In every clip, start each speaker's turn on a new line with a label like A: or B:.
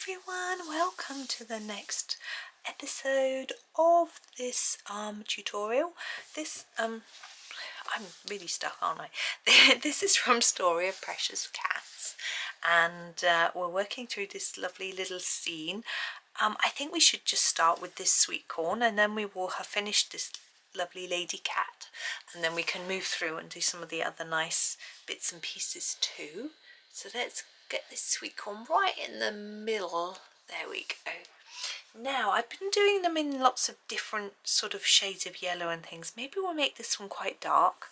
A: everyone, welcome to the next episode of this tutorial. I'm really stuck, aren't I? This is from Story of Precious Cats, and we're working through this lovely little scene. I think we should just start with this sweet corn, and then we will have finished this lovely lady cat, and then we can move through and do some of the other nice bits and pieces too. So let's get this sweet corn right in the middle. There we go. Now I've been doing them in lots of different sort of shades of yellow and things. Maybe we'll make this one quite dark.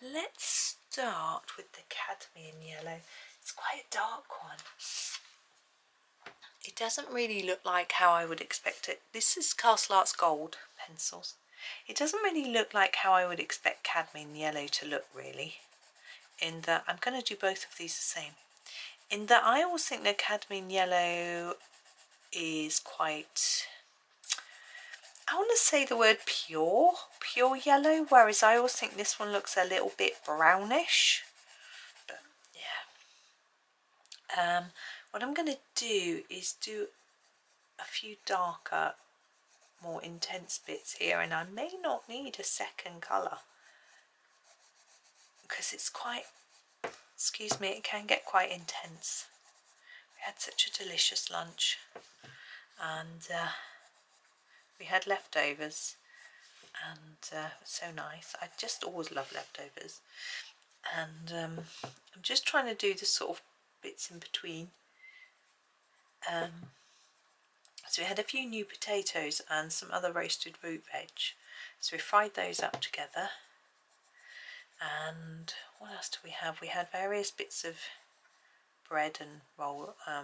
A: Let's start with the cadmium yellow. It's quite a dark one. It doesn't really look like how I would expect it. This is Castle Arts Gold pencils. It doesn't really look like how I would expect cadmium yellow to look, really. In that, I'm going to do both of these the same. In that, I always think that cadmium yellow is quite, I want to say the word pure yellow, whereas I always think this one looks a little bit brownish. But yeah. What I'm going to do is do a few darker, more intense bits here, and I may not need a second colour because it's quite, excuse me, it can get quite intense. We had such a delicious lunch, and we had leftovers, and it was so nice. I just always love leftovers, and I'm just trying to do the sort of bits in between. So we had a few new potatoes and some other roasted root veg, so we fried those up together. And what else do we have? We had various bits of bread and roll. I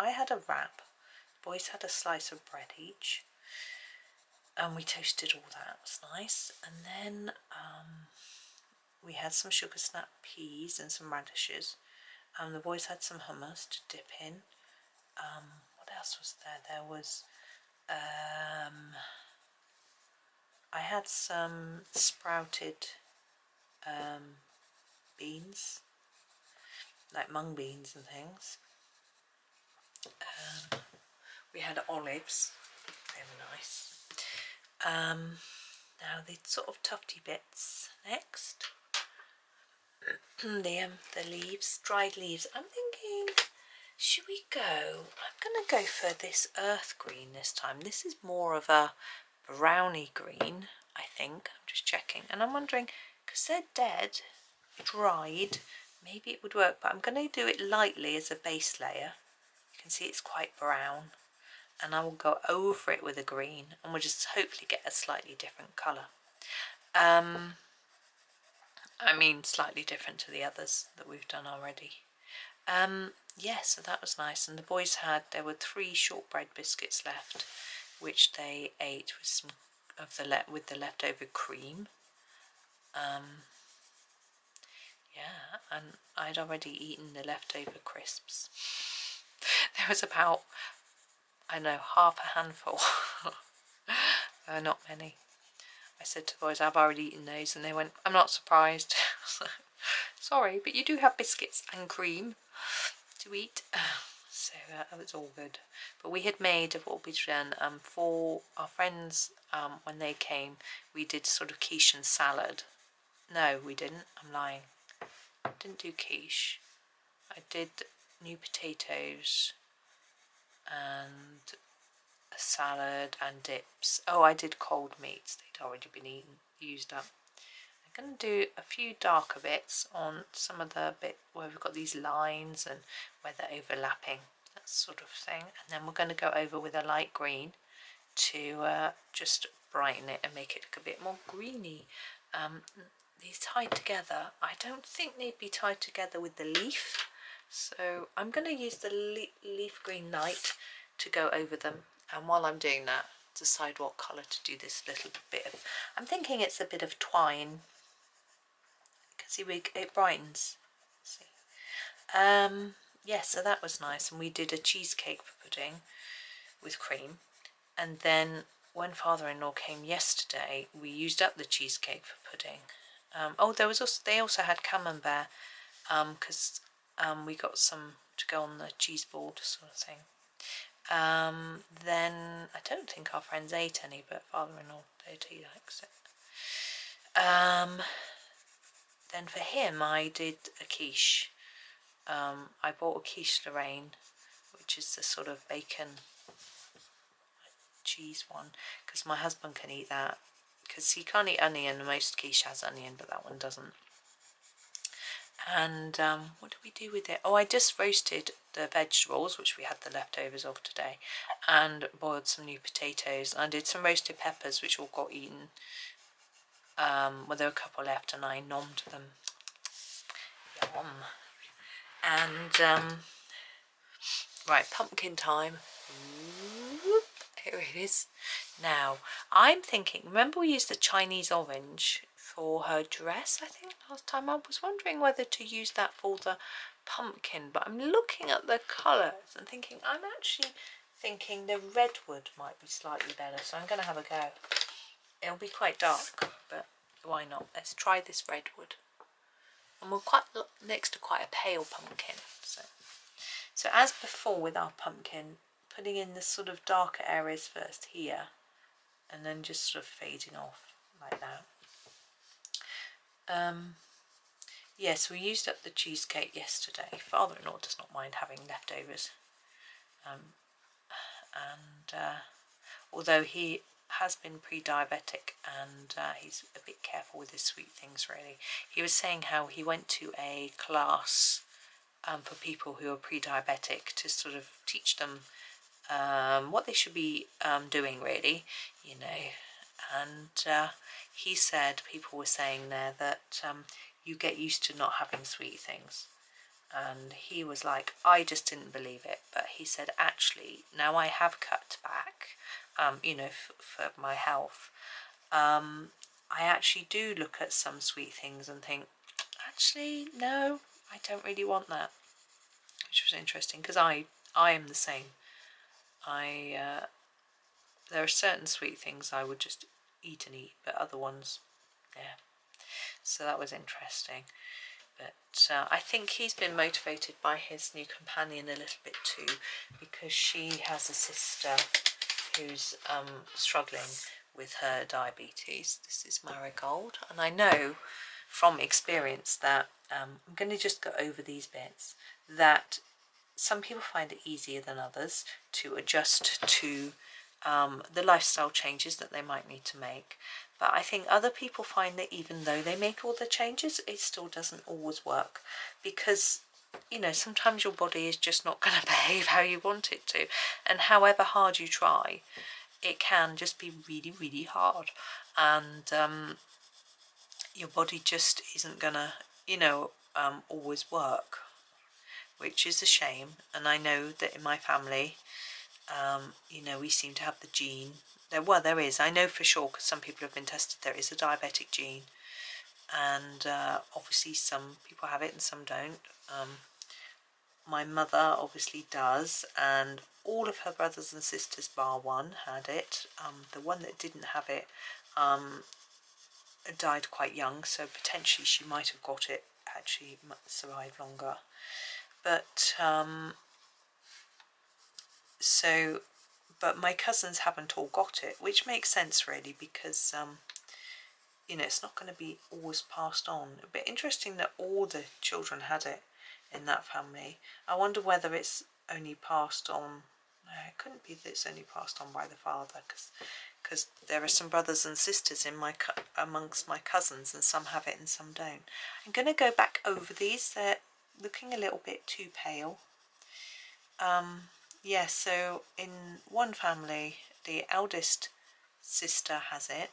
A: had a wrap. The boys had a slice of bread each, and we toasted all that. It was nice. And then we had some sugar snap peas and some radishes. The boys had some hummus to dip in. What else was there? There was I had some sprouted beans, like mung beans and things. We had olives, they were nice. Now the sort of tufty bits next. The leaves, dried leaves. I'm thinking, should we go? I'm going to go for this earth green this time. This is more of a browny green, I think. I'm just checking, and I'm wondering, because they're dead, dried, maybe it would work, but I'm going to do it lightly as a base layer. You can see it's quite brown, and I will go over it with a green, and we'll just hopefully get a slightly different colour. I mean slightly different to the others that we've done already. Yeah, so that was nice, and the boys there were 3 shortbread biscuits left, which they ate with some of the leftover cream. Yeah, and I'd already eaten the leftover crisps. There was about, I don't know, half a handful. Not many. I said to the boys, I've already eaten those, and they went, I'm not surprised. Sorry, but you do have biscuits and cream to eat. So that was all good. But we had made what we'd done for our friends when they came. We did sort of quiche and salad. No, we didn't. I'm lying. I didn't do quiche. I did new potatoes and a salad and dips. Oh, I did cold meats. They'd already been used up. I'm going to do a few darker bits on some of the bit where we've got these lines and where they're overlapping, that sort of thing. And then we're going to go over with a light green to just brighten it and make it look a bit more greeny. These tied together, I don't think they'd be tied together with the leaf, so I'm going to use the leaf green light to go over them, and while I'm doing that, decide what colour to do this little bit of. I'm thinking it's a bit of twine. You can see it brightens. See. Yeah, so that was nice, and we did a cheesecake for pudding with cream, and then when father-in-law came yesterday, we used up the cheesecake for pudding. They also had camembert, because we got some to go on the cheese board sort of thing. Then I don't think our friends ate any, but father-in-law did, he likes it. Then for him I did a quiche. I bought a quiche Lorraine, which is the sort of bacon cheese one, because my husband can eat that, because he can't eat onion. Most quiche has onion, but that one doesn't. And what did we do with it? Oh, I just roasted the vegetables, which we had the leftovers of today, and boiled some new potatoes. I did some roasted peppers, which all got eaten. Well, there were a couple left, and I nommed them. Yum. And right, pumpkin time. Whoop, here it is. Now, I'm thinking, remember we used the Chinese orange for her dress, I think, last time? I was wondering whether to use that for the pumpkin, but I'm looking at the colours and thinking, I'm actually thinking the redwood might be slightly better, so I'm going to have a go. It'll be quite dark, but why not? Let's try this redwood. And we're quite next to quite a pale pumpkin, so as before with our pumpkin, putting in the sort of darker areas first here, and then just sort of fading off like that. Yes, we used up the cheesecake yesterday. Father-in-law does not mind having leftovers. Although he has been pre-diabetic and he's a bit careful with his sweet things, really. He was saying how he went to a class for people who are pre-diabetic to sort of teach them what they should be doing, really, you know. And he said, people were saying there that you get used to not having sweet things. And he was like, I just didn't believe it. But he said, actually, now I have cut back, you know, for my health, I actually do look at some sweet things and think, actually, no, I don't really want that. Which was interesting, because I am the same. There are certain sweet things I would just eat and eat, but other ones, yeah. So that was interesting. But I think he's been motivated by his new companion a little bit too, because she has a sister who's struggling with her diabetes. This is marigold, and I know from experience that I'm going to just go over these bits, that some people find it easier than others to adjust to the lifestyle changes that they might need to make. But I think other people find that even though they make all the changes, it still doesn't always work, because, you know, sometimes your body is just not going to behave how you want it to, and however hard you try, it can just be really, really hard, and your body just isn't going to, you know, always work, which is a shame. And I know that in my family, you know, we seem to have the gene. There is, I know for sure, because some people have been tested, there is a diabetic gene, and obviously some people have it and some don't. My mother obviously does, and all of her brothers and sisters bar one had it. The one that didn't have it died quite young, so potentially she might have got it, actually survived longer. But but my cousins haven't all got it, which makes sense really, because you know, it's not going to be always passed on. A bit interesting that all the children had it in that family. I wonder whether it's only passed on. No, it couldn't be that it's only passed on by the father, because there are some brothers and sisters in amongst my cousins, and some have it and some don't. I'm going to go back over these. They're looking a little bit too pale. Yeah, so in one family, the eldest sister has it.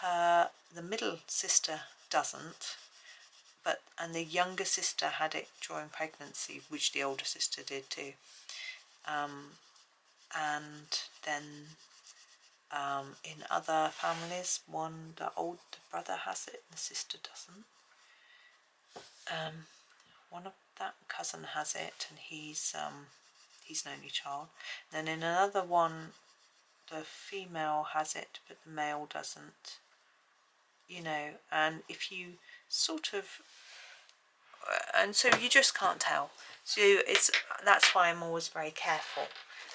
A: The middle sister doesn't, and the younger sister had it during pregnancy, which the older sister did too. And then in other families, the older brother has it and the sister doesn't. One of that cousin has it, and he's an only child. Then in another one, the female has it, but the male doesn't. You know, and if you sort of, and so you just can't tell. So that's why I'm always very careful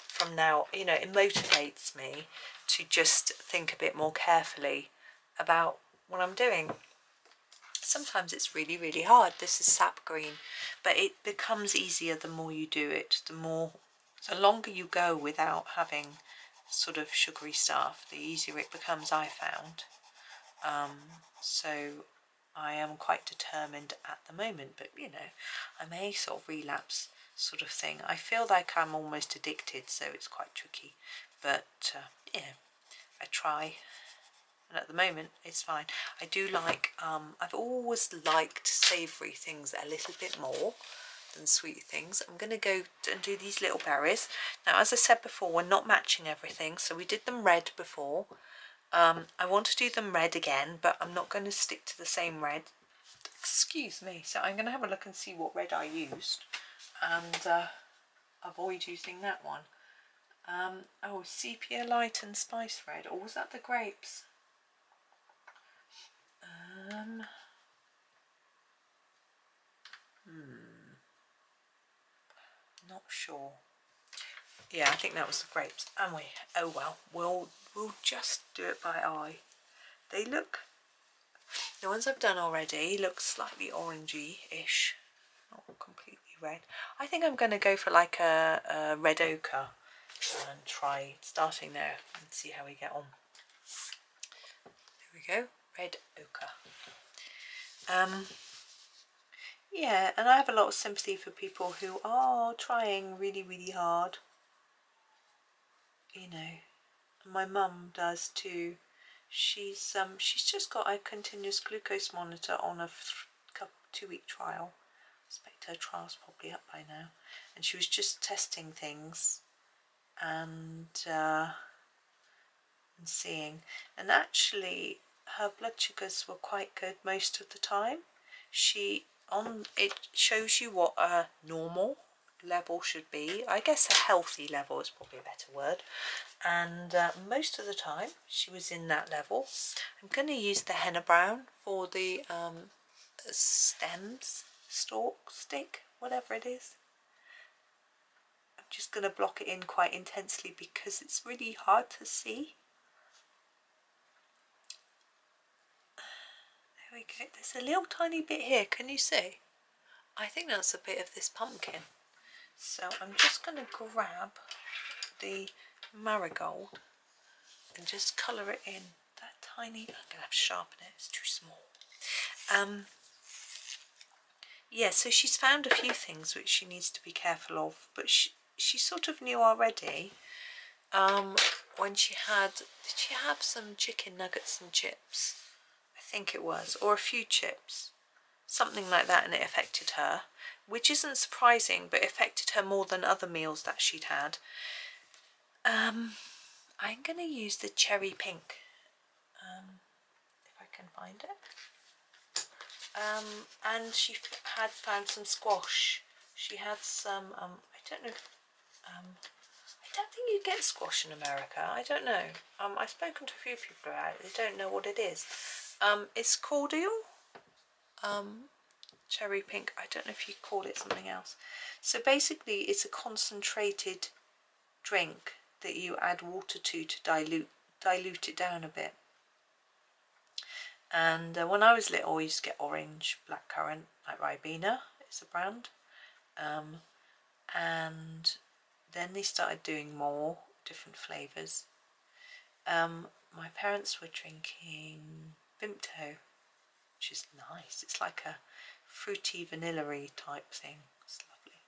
A: from now. You know, it motivates me to just think a bit more carefully about what I'm doing. Sometimes it's really, really hard. This is sap green, but it becomes easier the more you do it. The longer you go without having sort of sugary stuff, the easier it becomes, I found. So I am quite determined at the moment, but you know, I may sort of relapse sort of thing. I feel like I'm almost addicted, so it's quite tricky, but yeah, I try. And at the moment it's fine. I do like, I've always liked savoury things a little bit more than sweet things. I'm going to go and do these little berries. Now, as I said before, we're not matching everything, so we did them red before. I want to do them red again, but I'm not going to stick to the same red. Excuse me. So I'm going to have a look and see what red I used and avoid using that one. Oh, sepia light and spice red, or was that the grapes? Not sure. Yeah, I think that was the grapes. And oh well, we'll just do it by eye. They look, the ones I've done already look slightly orangey-ish, not completely red. I think I'm going to go for like a red ochre and try starting there and see how we get on. There we go, red ochre. Yeah, and I have a lot of sympathy for people who are trying really, really hard. You know, my mum does too. She's just got a continuous glucose monitor on a 2-week trial. I expect her trial's probably up by now. And she was just testing things and seeing. And actually, her blood sugars were quite good most of the time. It shows you what a normal level should be. I guess a healthy level is probably a better word. And most of the time she was in that level. I'm going to use the henna brown for the stems, stick, whatever it is. I'm just going to block it in quite intensely because it's really hard to see. There we go. There's a little tiny bit here. Can you see? I think that's a bit of this pumpkin. So I'm just going to grab the marigold and just colour it in. That tiny, I'm going to have to sharpen it, it's too small. Yeah, so she's found a few things which she needs to be careful of, but she sort of knew already when did she have some chicken nuggets and chips? I think it was, or a few chips, something like that, and it affected her, which isn't surprising, but it affected her more than other meals that she'd had. I'm going to use the cherry pink, if I can find it. And she had found some squash. She had some, I don't know, I don't think you get squash in America. I don't know. I've spoken to a few people about it. They don't know what it is. It's cordial. Cherry pink. I don't know if you call it something else. So basically, it's a concentrated drink that you add water to dilute it down a bit. And when I was little, I used to get orange, blackcurrant, like Ribena is a brand. And then they started doing more different flavours. My parents were drinking Vimto, which is nice. It's like a fruity, vanilla-y type thing. It's lovely.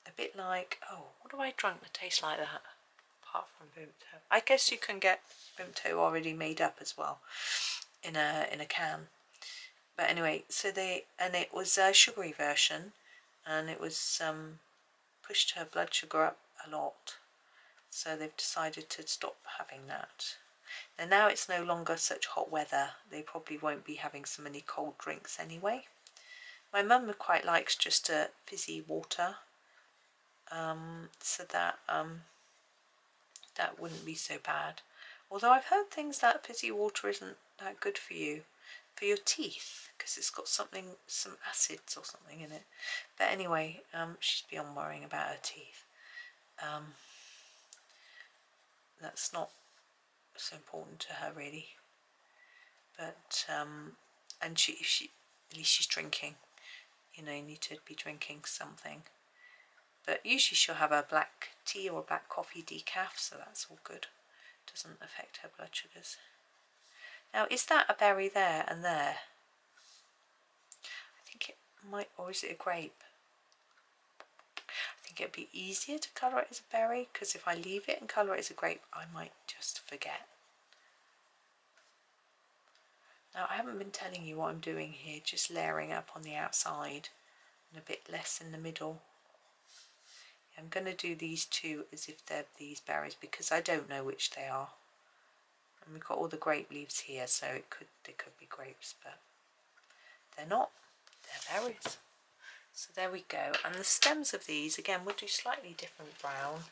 A: A bit like, oh, what have I drunk that tastes like that? Apart from Vimto. I guess you can get Vimto already made up as well in a can. But anyway, it was a sugary version, and it was pushed her blood sugar up a lot. So they've decided to stop having that. And now it's no longer such hot weather. They probably won't be having so many cold drinks anyway. My mum quite likes just a fizzy water. So that that wouldn't be so bad. Although I've heard things that fizzy water isn't that good for for your teeth, because it's got some acids or something in it. But anyway, she's beyond worrying about her teeth. That's not so important to her really. But and she at least she's drinking. You know, you need to be drinking something. But usually she'll have a black tea or a black coffee decaf, so that's all good. Doesn't affect her blood sugars. Now, is that a berry there and there? I think it might, or is it a grape? I think it'd be easier to colour it as a berry, because if I leave it and colour it as a grape, I might just forget. Now, I haven't been telling you what I'm doing here, just layering up on the outside and a bit less in the middle. I'm going to do these two as if they're these berries, because I don't know which they are. And we've got all the grape leaves here, so they could be grapes, but they're not. They're berries. So there we go. And the stems of these, again, we'll do slightly different brown.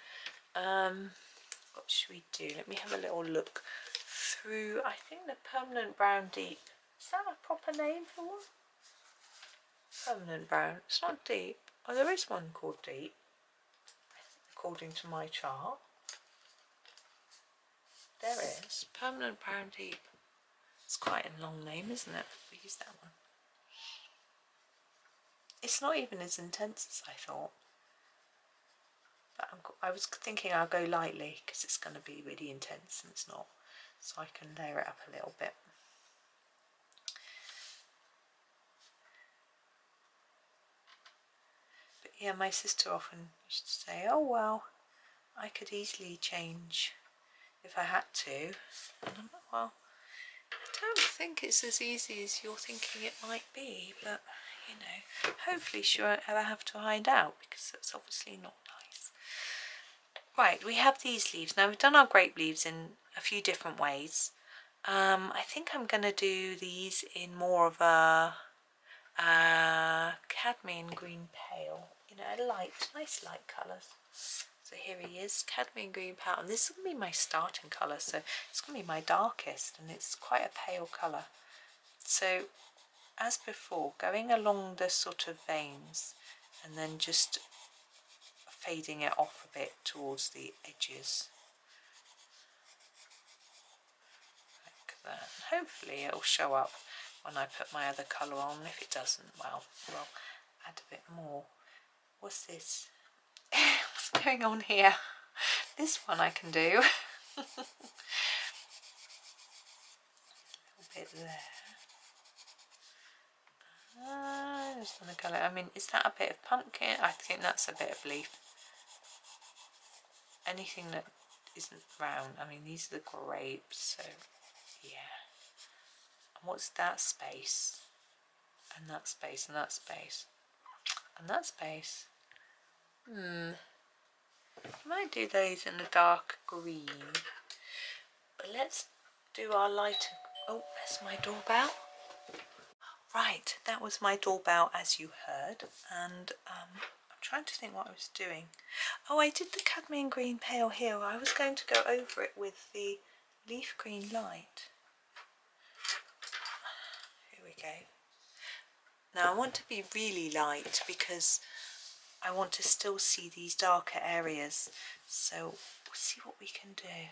A: What should we do? Let me have a little look through. I think the permanent brown deep. Is that a proper name for one? Permanent brown. It's not deep. Oh, there is one called deep, according to my chart. There is. Permanent brown deep. It's quite a long name, isn't it? We'll use that one. It's not even as intense as I thought. But I was thinking I'll go lightly, because it's going to be really intense, and it's not. So I can layer it up a little bit. But yeah, my sister often used to say, oh well, I could easily change if I had to. And I'm like, well, I don't think it's as easy as you're thinking it might be, but you know, hopefully she won't ever have to find out, because that's obviously not nice. Right, we have these leaves. Now we've done our grape leaves in a few different ways. I think I'm going to do these in more of a cadmium green pale, you know, nice light colours. So here he is, cadmium green pale, and this will be my starting colour, so it's going to be my darkest, and it's quite a pale colour. So as before, going along the sort of veins and then just fading it off a bit towards the edges. Like that. Hopefully it'll show up when I put my other colour on. If it doesn't, well, we'll add a bit more. What's this? What's going on here? This one I can do. A little bit there. Just want to colour. I mean, is that a bit of pumpkin? I think that's a bit of leaf. Anything that isn't round. I mean, these are the grapes, so yeah. And what's that space? And that space, and that space, and that space. I might do those in a dark green, but let's do our lighter. Oh, there's my doorbell. Right, that was my doorbell, as you heard, and I'm trying to think what I was doing. Oh, I did the cadmium green pale here. I was going to go over it with the leaf green light. Here we go. Now I want to be really light because I want to still see these darker areas, so we'll see what we can do.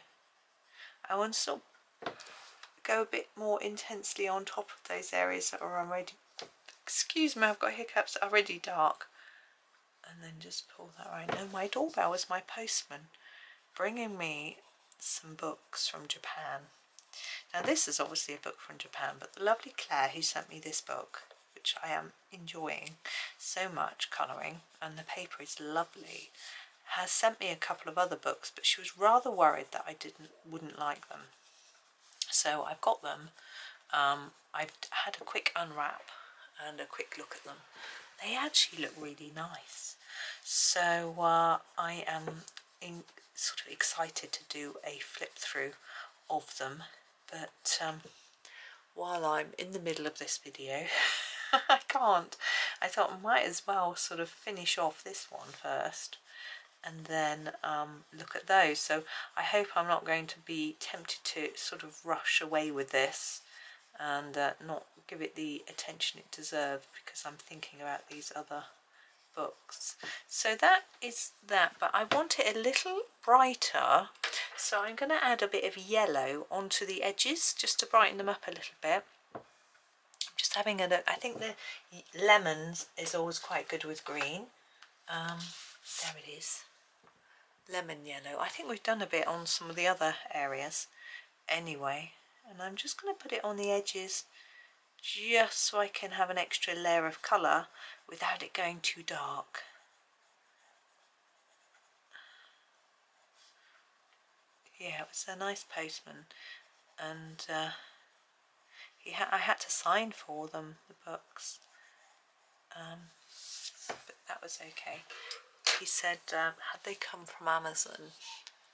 A: I want to sort of go a bit more intensely on top of those areas that are already, excuse me, I've got hiccups, already dark, and then just pull that right. And my doorbell was my postman bringing me some books from Japan. Now this is obviously a book from Japan, but the lovely Claire who sent me this book, which I am enjoying so much colouring, and the paper is lovely, has sent me a couple of other books, but she was rather worried that I wouldn't like them. So I've got them. I've had a quick unwrap and a quick look at them. They actually look really nice. So I am sort of excited to do a flip through of them. But while I'm in the middle of this video, I can't. I thought I might as well sort of finish off this one first and then look at those. So I hope I'm not going to be tempted to sort of rush away with this and not give it the attention it deserved, because I'm thinking about these other books. So that is that, but I want it a little brighter, so I'm going to add a bit of yellow onto the edges just to brighten them up a little bit. I'm just having a look. I think the lemons is always quite good with green. There it is, lemon yellow. I think we've done a bit on some of the other areas anyway, and I'm just going to put it on the edges just so I can have an extra layer of colour without it going too dark. Yeah, it was a nice postman, and I had to sign for them, the books, but that was okay. He said had they come from Amazon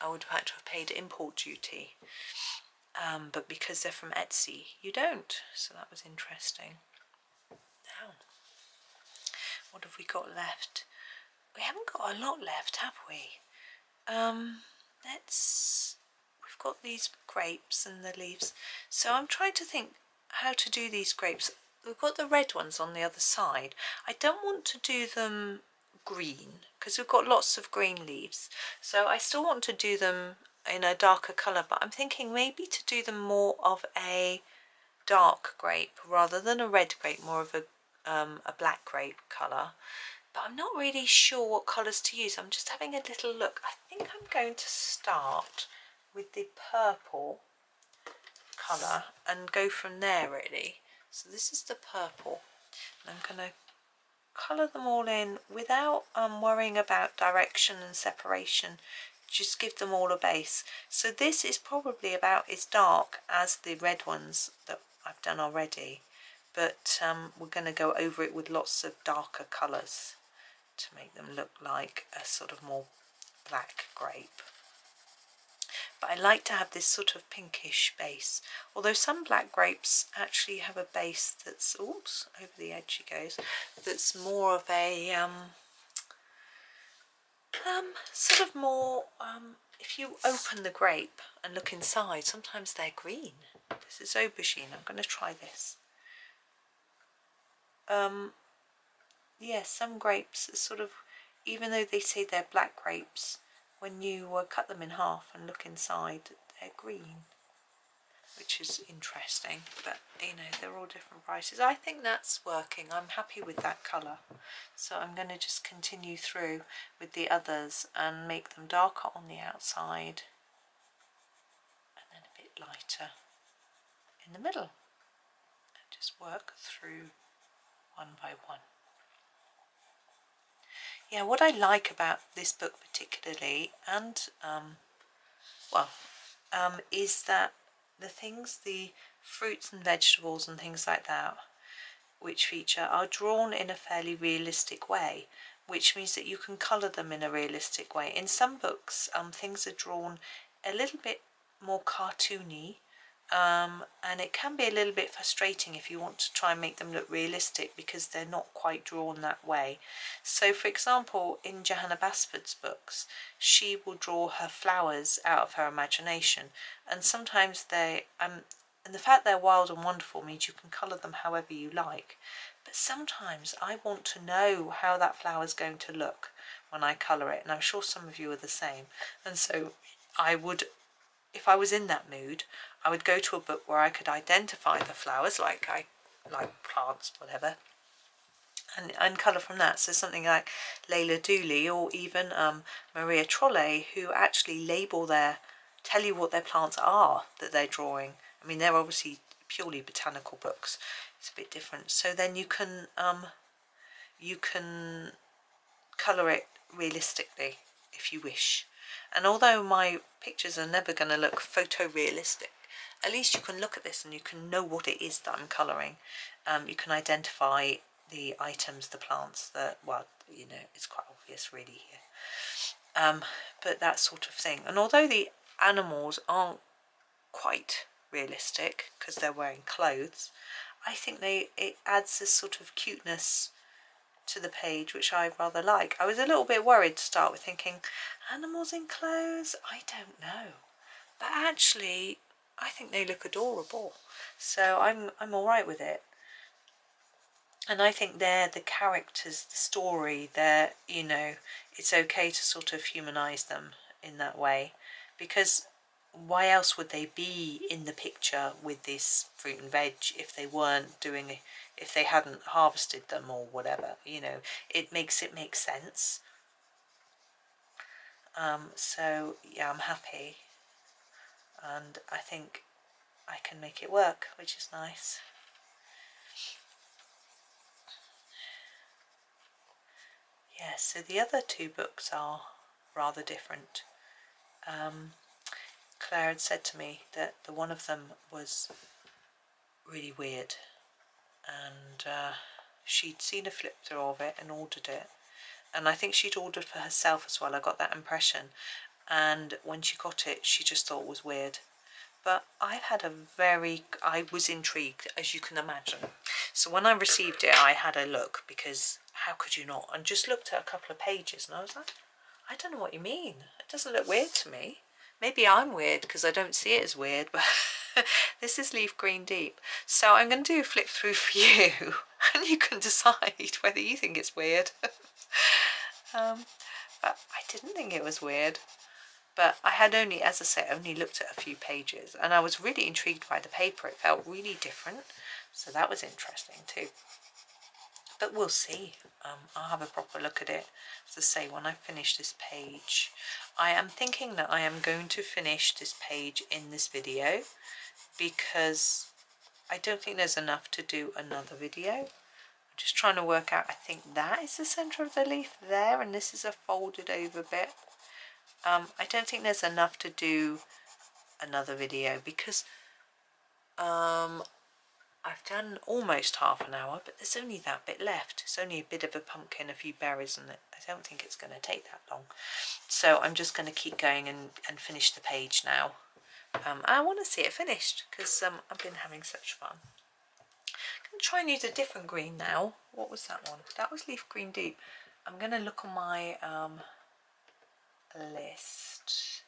A: I would have had to have paid import duty, but because they're from Etsy you don't, so that was interesting. Now, what have we got left? We haven't got a lot left, have we? We've got these grapes and the leaves, so I'm trying to think how to do these grapes. We've got the red ones on the other side. I don't want to do them green because we've got lots of green leaves, so I still want to do them in a darker colour, but I'm thinking maybe to do them more of a dark grape rather than a red grape, more of a black grape colour. But I'm not really sure what colours to use. I'm just having a little look. I think I'm going to start with the purple colour and go from there really. So this is the purple, and I'm going to colour them all in without worrying about direction and separation. Just give them all a base. So this is probably about as dark as the red ones that I've done already, but we're going to go over it with lots of darker colours to make them look like a sort of more black grape. But I like to have this sort of pinkish base, although some black grapes actually have a base that's, oops, over the edge it goes, that's more of a sort of more, if you open the grape and look inside, sometimes they're green. This is aubergine. I'm going to try this. Yeah, some grapes are sort of, even though they say they're black grapes, when you cut them in half and look inside, they're green, which is interesting. But you know, they're all different prices. I think that's working. I'm happy with that colour, so I'm going to just continue through with the others and make them darker on the outside and then a bit lighter in the middle, and just work through one by one. Yeah, what I like about this book particularly, and is that the fruits and vegetables and things like that which feature are drawn in a fairly realistic way, which means that you can colour them in a realistic way. In some books, things are drawn a little bit more cartoony, and it can be a little bit frustrating if you want to try and make them look realistic because they're not quite drawn that way. So for example, in Johanna Basford's books, she will draw her flowers out of her imagination, and sometimes they and the fact they're wild and wonderful means you can colour them however you like, but sometimes I want to know how that flower's going to look when I colour it, and I'm sure some of you are the same. And so I would, if I was in that mood, I would go to a book where I could identify the flowers, like plants, whatever, and colour from that. So something like Layla Dooley, or even Maria Trolle, who actually tell you what their plants are that they're drawing. I mean, they're obviously purely botanical books. It's a bit different. So then you can colour it realistically if you wish. And although my pictures are never going to look photorealistic, at least you can look at this and you can know what it is that I'm colouring. You can identify the items, the plants, well, you know, it's quite obvious really here. But that sort of thing. And although the animals aren't quite realistic because they're wearing clothes, I think it adds this sort of cuteness to the page, which I rather like. I was a little bit worried to start with, thinking animals in clothes, I don't know, but actually I think they look adorable. So I'm all right with it. And I think they're the characters, the story, they're, you know, it's okay to sort of humanize them in that way, because why else would they be in the picture with this fruit and veg if they weren't doing, if they hadn't harvested them or whatever, you know, it makes sense. So yeah, I'm happy, and I think I can make it work, which is nice. Yeah, so the other two books are rather different. Claire had said to me that the one of them was really weird, and she'd seen a flip through of it and ordered it, and I think she'd ordered for herself as well. I got that impression, and when she got it she just thought it was weird. But I was intrigued, as you can imagine. So when I received it, I had a look, because how could you not, and just looked at a couple of pages, and I was like, I don't know what you mean, it doesn't look weird to me. Maybe I'm weird because I don't see it as weird, but this is Leaf Green Deep. So I'm going to do a flip through for you, and you can decide whether you think it's weird. But I didn't think it was weird. But I had only, as I say, only looked at a few pages, and I was really intrigued by the paper. It felt really different, so that was interesting too. But we'll see. I'll have a proper look at it. As I say, when I finish this page, I am thinking that I am going to finish this page in this video, because I don't think there's enough to do another video. I'm just trying to work out, I think that is the centre of the leaf there, and this is a folded over bit. I don't think there's enough to do another video, because I've done almost half an hour, but there's only that bit left. It's only a bit of a pumpkin, a few berries, and I don't think it's going to take that long. So I'm just going to keep going and finish the page now. I want to see it finished, because I've been having such fun. I'm going to try and use a different green now. What was that one? That was Leaf Green Deep. I'm going to look on my list.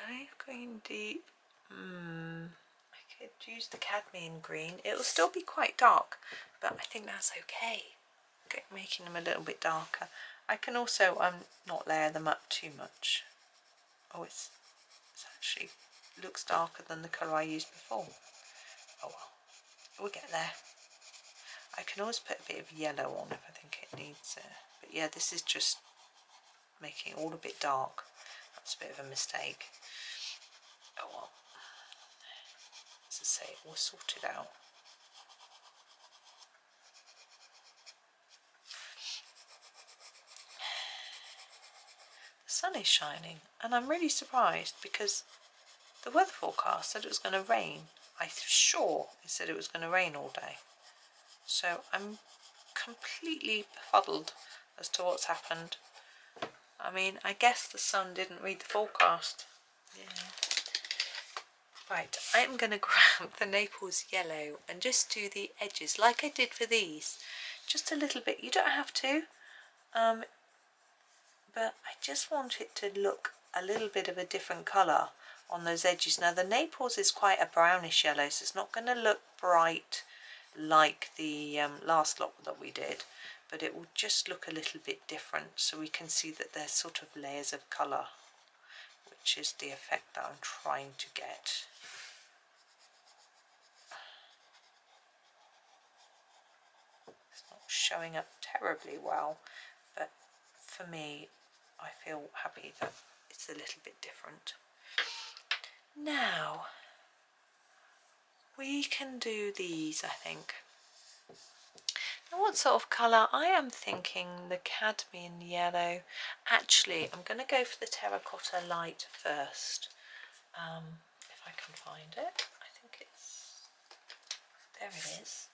A: Leaf Green Deep. I could use the cadmium green. It'll still be quite dark, but I think that's okay. Making them a little bit darker. I can also not layer them up too much. Oh, it's actually looks darker than the colour I used before. Oh well, we'll get there. I can always put a bit of yellow on if I think it needs it. But yeah, this is just making it all a bit dark. That's a bit of a mistake. Oh well. As I say, we'll sort it out. The sun is shining, and I'm really surprised, because the weather forecast said it was going to rain. I'm sure it said it was going to rain all day. So I'm completely befuddled as to what's happened. I mean, I guess the sun didn't read the forecast. Yeah. Right, I'm going to grab the Naples yellow and just do the edges like I did for these. Just a little bit. You don't have to. But I just want it to look a little bit of a different colour on those edges. Now the Naples is quite a brownish yellow, so it's not going to look bright like the last lot that we did, but it will just look a little bit different, so we can see that there's sort of layers of colour, which is the effect that I'm trying to get. It's not showing up terribly well, but for me, I feel happy that it's a little bit different. Now, we can do these, I think. Now, what sort of colour? I am thinking the cadmium yellow. Actually, I'm going to go for the terracotta light first. If I can find it. I think it's... There it is.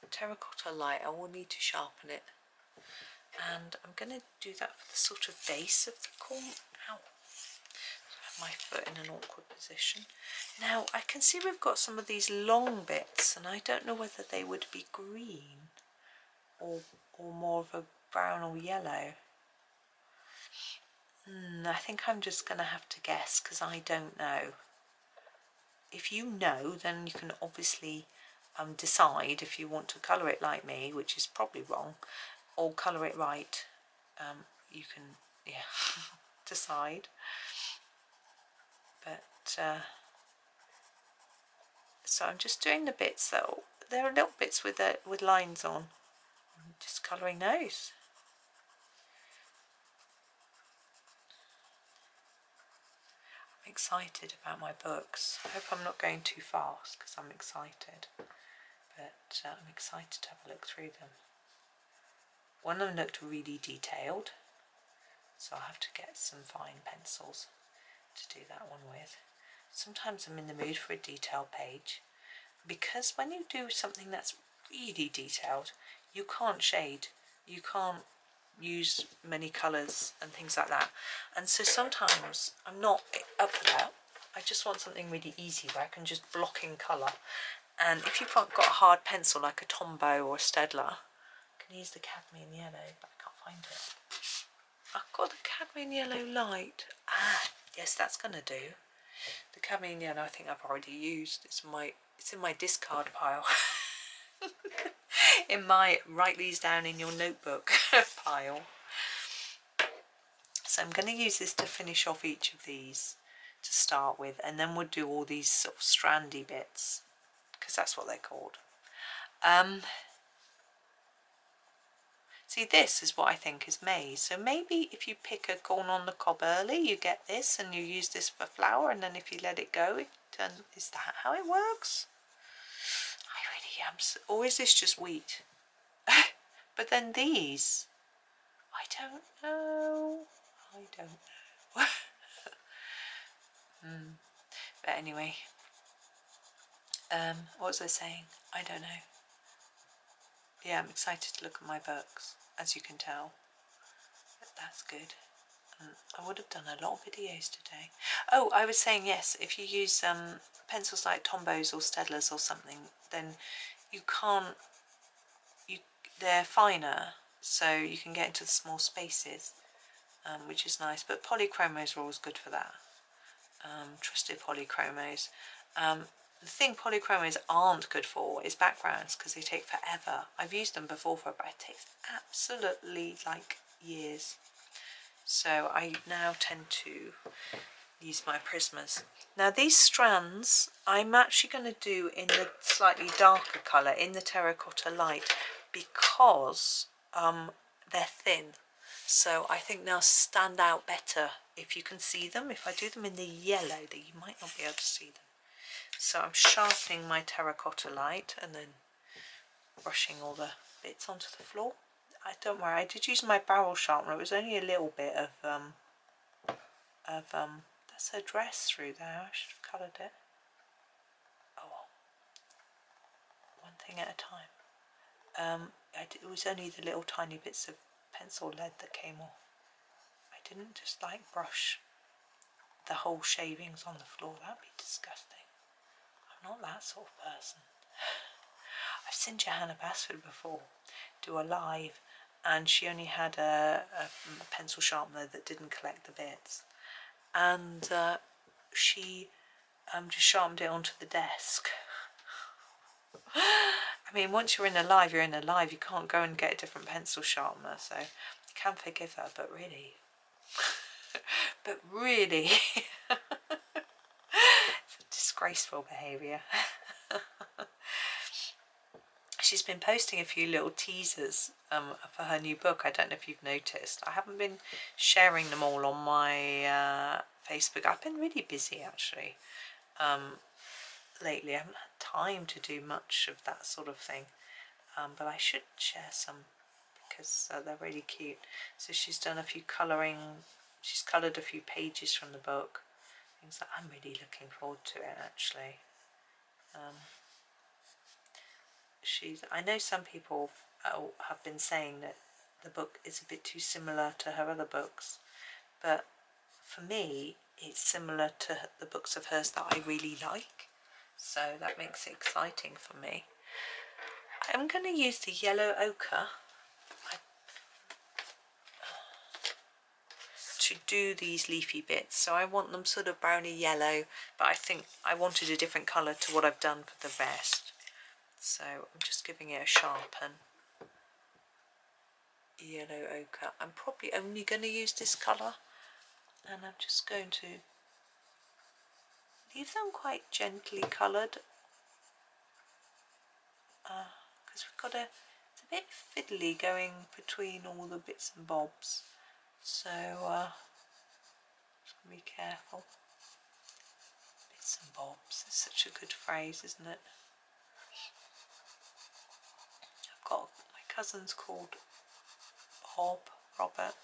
A: Terracotta light. I will need to sharpen it. And I'm going to do that for the sort of base of the corn. Ow. I have my foot in an awkward position. Now I can see we've got some of these long bits, and I don't know whether they would be green or more of a brown or yellow. I think I'm just going to have to guess because I don't know. If you know, then you can obviously decide if you want to colour it like me, which is probably wrong, or colour it right. You can, yeah, decide. But so I'm just doing the bits that there are little bits with lines on. I'm just colouring those. I'm excited about my books. I hope I'm not going too fast because I'm excited. But I'm excited to have a look through them. One of them looked really detailed, so I'll have to get some fine pencils to do that one with. Sometimes I'm in the mood for a detailed page, because when you do something that's really detailed, you can't shade, you can't use many colours and things like that, and so sometimes I'm not up for that. I just want something really easy where I can just block in colour. And if you've got a hard pencil like a Tombow or a Staedtler, I can use the cadmium yellow, but I can't find it. I've got the cadmium yellow light. Ah, yes, that's gonna do. The cadmium yellow I think I've already used. It's in my discard pile. In my write these down in your notebook pile. So I'm going to use this to finish off each of these to start with, and then we'll do all these sort of strandy bits, because that's what they're called. See, this is what I think is maize. So maybe if you pick a corn on the cob early, you get this, and you use this for flour, and then if you let it go, is that how it works? I really am. Or is this just wheat? But then these, I don't know. But anyway, what was I saying? I don't know. Yeah, I'm excited to look at my books, as you can tell. But that's good. I would have done a lot of videos today. Oh, I was saying, yes, if you use pencils like Tombows or Staedtlers or something, then you can't, they're finer, so you can get into the small spaces, which is nice. But polychromos are always good for that. Trusted polychromos. The thing polychromos aren't good for is backgrounds, because they take forever. I've used them before but it takes absolutely like years. So I now tend to use my Prismas. Now these strands I'm actually going to do in the slightly darker colour, in the terracotta light, because they're thin. So I think they'll stand out better if you can see them. If I do them in the yellow, that you might not be able to see them. So I'm sharpening my terracotta light and then brushing all the bits onto the floor. Don't worry, I did use my barrel sharpener. It was only a little bit of that's her dress through there. I should have coloured it. Oh well. One thing at a time. It was only the little tiny bits of pencil lead that came off. I didn't just like brush the whole shavings on the floor. That'd be disgusting. I'm not that sort of person. I've seen Johanna Basford before do a live, and she only had a pencil sharpener that didn't collect the bits, and she just sharpened it onto the desk. I mean, once you're in a live, you're in a live. You can't go and get a different pencil sharpener, so you can forgive her, but really, it's a disgraceful behaviour. She's been posting a few little teasers for her new book. I don't know if you've noticed. I haven't been sharing them all on my Facebook. I've been really busy actually lately. I haven't had time to do much of that sort of thing, but I should share some because they're really cute. So she's done a few colouring. She's coloured a few pages from the book. Things that I'm really looking forward to it actually. I know some people have been saying that the book is a bit too similar to her other books, but for me it's similar to the books of hers that I really like, so that makes it exciting for me. I'm going to use the yellow ochre to do these leafy bits, so I want them sort of browny yellow, but I think I wanted a different colour to what I've done for the rest, so I'm just giving it a sharpen. Yellow ochre. I'm probably only going to use this colour, and I'm just going to leave them quite gently coloured, because we've got it's a bit fiddly going between all the bits and bobs, so just be careful. Bits and bobs is such a good phrase, isn't it? I've got my cousin's called Robert.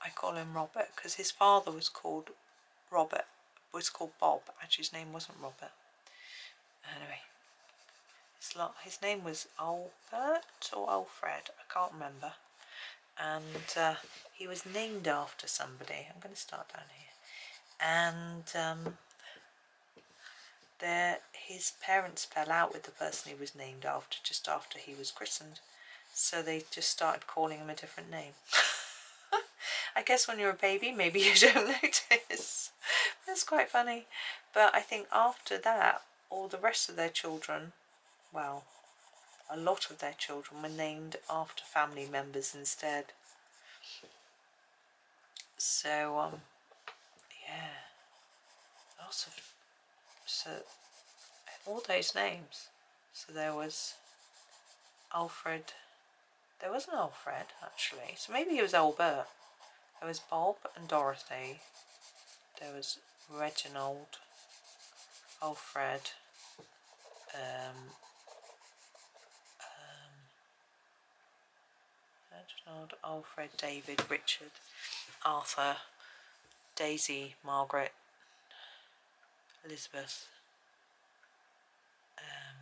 A: I call him Robert because his father was called Bob. Actually, his name wasn't Robert. Anyway, his name was Albert or Alfred, I can't remember. And he was named after somebody. I'm going to start down here. And his parents fell out with the person he was named after just after he was christened. So they just started calling him a different name. I guess when you're a baby, maybe you don't notice. That's quite funny. But I think after that, all the rest of their children, well, a lot of their children were named after family members instead. So, yeah, lots of, so all those names. So there was Alfred. There wasn't Alfred, actually. So maybe he was Albert. There was Bob and Dorothy. There was Reginald, Alfred, Reginald, Alfred, David, Richard, Arthur, Daisy, Margaret, Elizabeth. I'm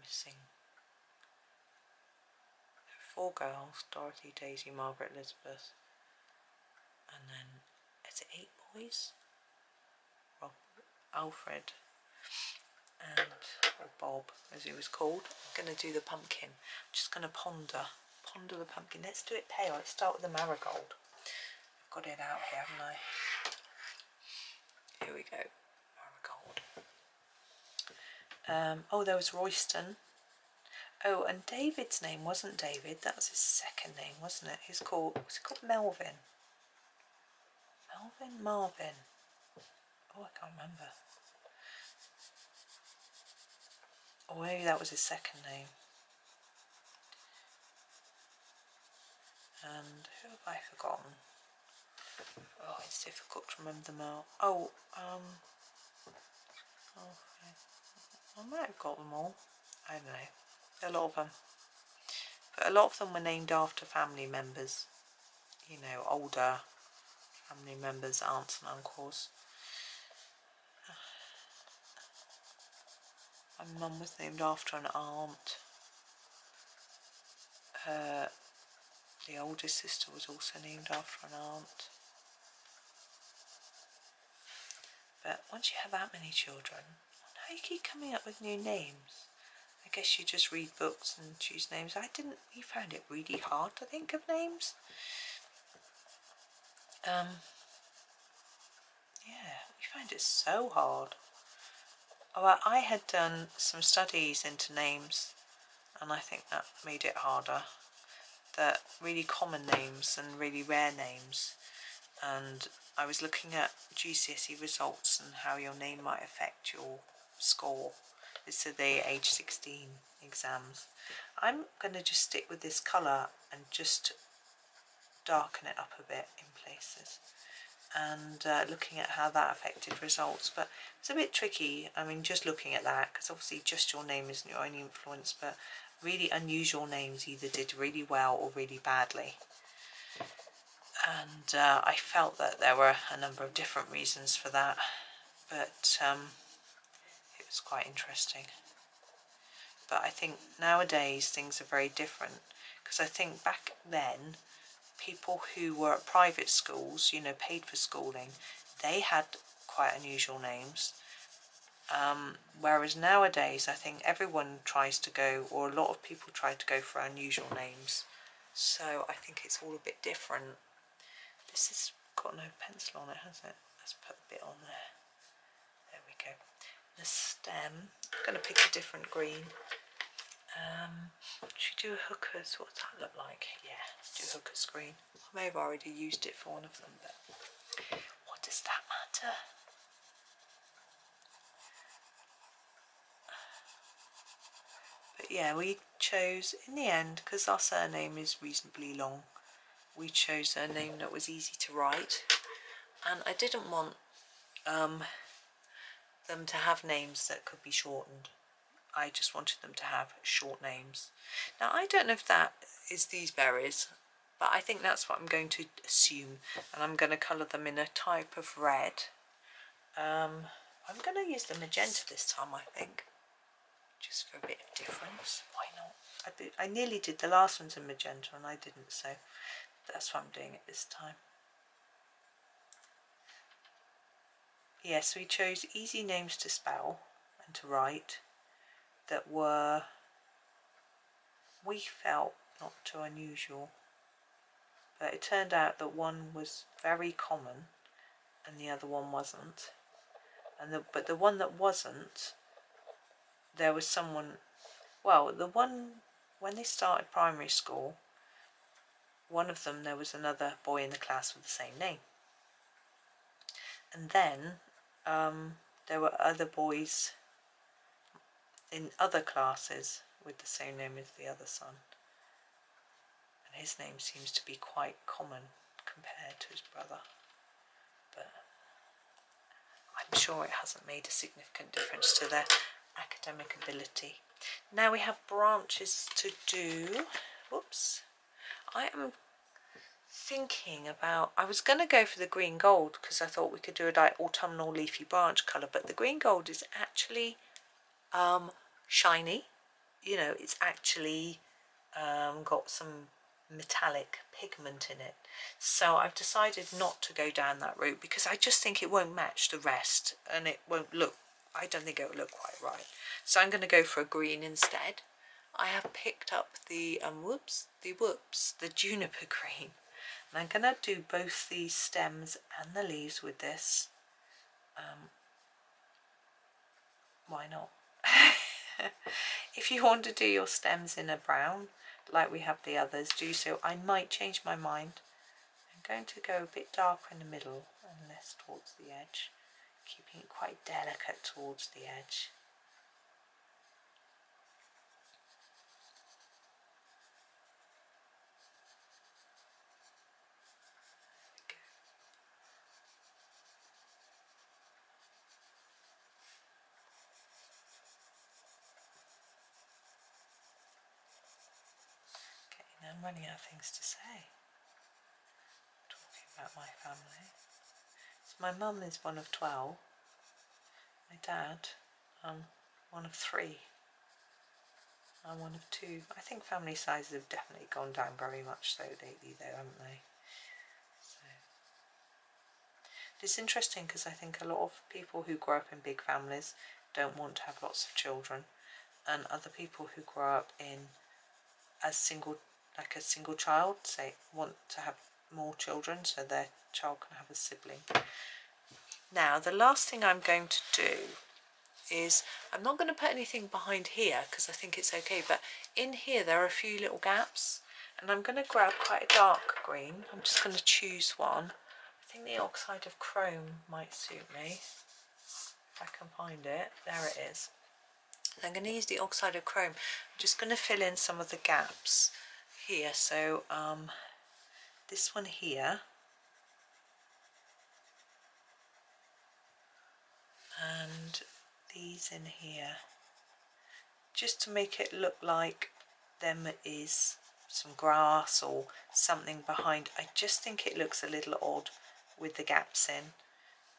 A: missing 4 girls: Dorothy, Daisy, Margaret, Elizabeth, and then is it 8 boys? Rob, Alfred, and Bob, as he was called. I'm going to do the pumpkin. I'm just going to ponder the pumpkin. Let's do it pale. Let's start with the marigold. I've got it out here, haven't I? Here we go. Marigold. Oh, there was Royston. Oh, and David's name wasn't David. That was his second name, wasn't it? Was it called Melvin? Marvin. Oh, I can't remember. Or maybe that was his second name. And who have I forgotten? Oh, it's difficult to remember them all. Oh, I might have got them all. I don't know. A lot of them. But a lot of them were named after family members. You know, older family members, aunts and uncles. My mum was named after an aunt. The oldest sister was also named after an aunt. But once you have that many children, how you keep coming up with new names? I guess you just read books and choose names. You found it really hard to think of names. Yeah, we find it so hard. Well, I had done some studies into names, and I think that made it harder. That really common names and really rare names, and I was looking at GCSE results and how your name might affect your score. This is the age 16 exams. I'm going to just stick with this colour and just darken it up a bit in places, and looking at how that affected results. But it's a bit tricky, I mean, just looking at that, because obviously just your name isn't your only influence, but really unusual names either did really well or really badly. And I felt that there were a number of different reasons for that, but it was quite interesting. But I think nowadays things are very different, because I think back then people who were at private schools, you know, paid for schooling, they had quite unusual names. Whereas nowadays I think everyone tries to go, or a lot of people try to go for unusual names. So I think it's all a bit different. This has got no pencil on it, has it? Let's put a bit on there. There we go. The stem, I'm going to pick a different green. Should we do a hookers? What's that look like? Yeah, let's do hookers green. I may have already used it for one of them, but what does that matter? But yeah, we chose, in the end, because our surname is reasonably long, we chose a name that was easy to write. And I didn't want them to have names that could be shortened. I just wanted them to have short names. Now, I don't know if that is these berries, but I think that's what I'm going to assume. And I'm going to colour them in a type of red. I'm going to use the magenta this time, I think, just for a bit of difference. Why not? I nearly did the last ones in magenta and I didn't, so that's why I'm doing it this time. Yes, we chose easy names to spell and to write that were, we felt, not too unusual. But it turned out that one was very common and the other one wasn't. But the one that wasn't, there was someone, well, the one, when they started primary school, one of them, there was another boy in the class with the same name. And then there were other boys in other classes with the same name as the other son. And his name seems to be quite common compared to his brother. But I'm sure it hasn't made a significant difference to their academic ability. Now we have branches to do. Whoops. I am thinking about, I was going to go for the green gold because I thought we could do a like autumnal leafy branch colour, but the green gold is actually shiny. You know, it's actually got some metallic pigment in it. So I've decided not to go down that route because I just think it won't match the rest and it won't look, I don't think it will look quite right. So I'm going to go for a green instead. I have picked up the the juniper green. And I'm going to do both the stems and the leaves with this. Why not? If you want to do your stems in a brown, like we have the others, do so. I might change my mind. I'm going to go a bit darker in the middle and less towards the edge, keeping it quite delicate towards the edge. I'm running out of things to say. Talking about my family. So my mum is one of 12. My dad, one of 3. I'm one of 2. I think family sizes have definitely gone down very much so lately though, haven't they? So it's interesting because I think a lot of people who grow up in big families don't want to have lots of children, and other people who grow up in a single child, say, want to have more children so their child can have a sibling. Now the last thing I'm going to do is, I'm not going to put anything behind here because I think it's okay, but in here there are a few little gaps and I'm going to grab quite a dark green. I'm just going to choose one. I think the oxide of chrome might suit me if I can find it. There it is. I'm going to use the oxide of chrome. I'm just going to fill in some of the gaps here. So this one here, and these in here, just to make it look like there is some grass or something behind. I just think it looks a little odd with the gaps in,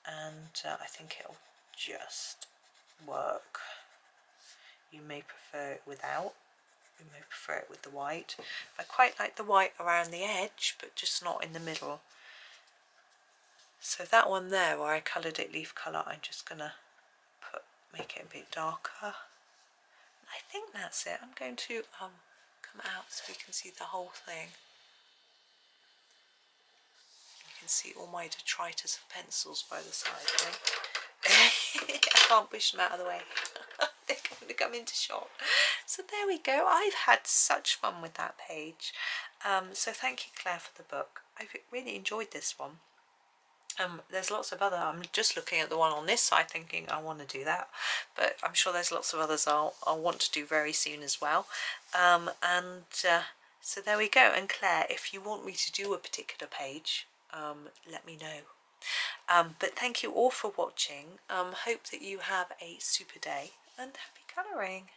A: and I think it'll just work. You may prefer it without, you may prefer it with the white. I quite like the white around the edge, but just not in the middle. So that one there where I coloured it leaf colour, I'm just going to make it a bit darker. I think that's it. I'm going to come out so we can see the whole thing. You can see all my detritus of pencils by the side. I can't push them out of the way. They're going to come into shot. So there we go. I've had such fun with that page. So thank you, Claire, for the book. I've really enjoyed this one. There's lots of other, I'm just looking at the one on this side thinking I want to do that, but I'm sure there's lots of others I'll want to do very soon as well. So there we go. And Claire, if you want me to do a particular page, let me know. But thank you all for watching. Hope that you have a super day and happy colouring.